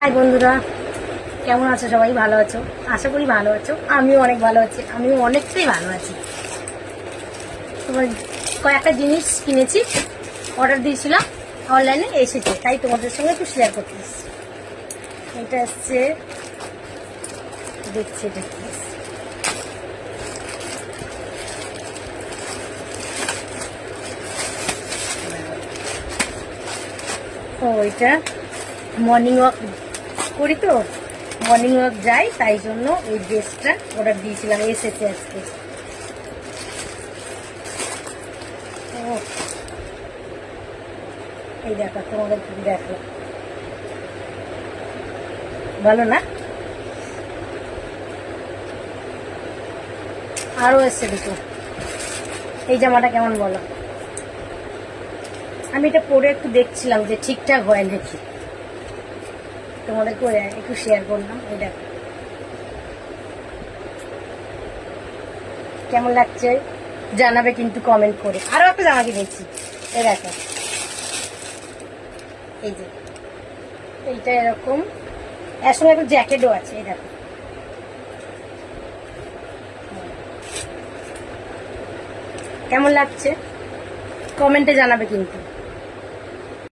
High বন্ধুরা, কেমন আছো? সবাই ভালো আছো? আশা করি ভালো আছো। আমিও অনেক ভালো আছি, আমিও অনেকটাই ভালো আছি। তোমার কয়েকটা জিনিস কিনেছি, অর্ডার দিয়েছিলাম, অনলাইনে এসেছে, তাই তোমাদের সঙ্গে একটু শেয়ার করতে এসেছি। এটা হচ্ছে, দেখছি এটা কি। ও, এটা মর্নিং ওয়াক করি তো, মর্নিং ওয়াক যাই, তাই জন্য এই ড্রেসটা অর্ডার দিয়েছিলাম, এসেছে আজকে। এই দেখো, তোমাদের দেখো, ভালো না? আরো এসছে দেখো, এই জামাটা কেমন বলো? আমি এটা পরে একটু দেখছিলাম যে ঠিকঠাক হয় নাকি, তোমাদেরকে একটু শেয়ার করলাম। এই দেখো কেমন লাগছে জানাবে কিন্তু কমেন্ট করে। আরো একটা জামা কিনেছি, এই দেখো, এই যে এইটা এরকম, এর সঙ্গে একটা জ্যাকেটও আছে। এই দেখো, কেমন লাগছে কমেন্টে জানাবে কিন্তু।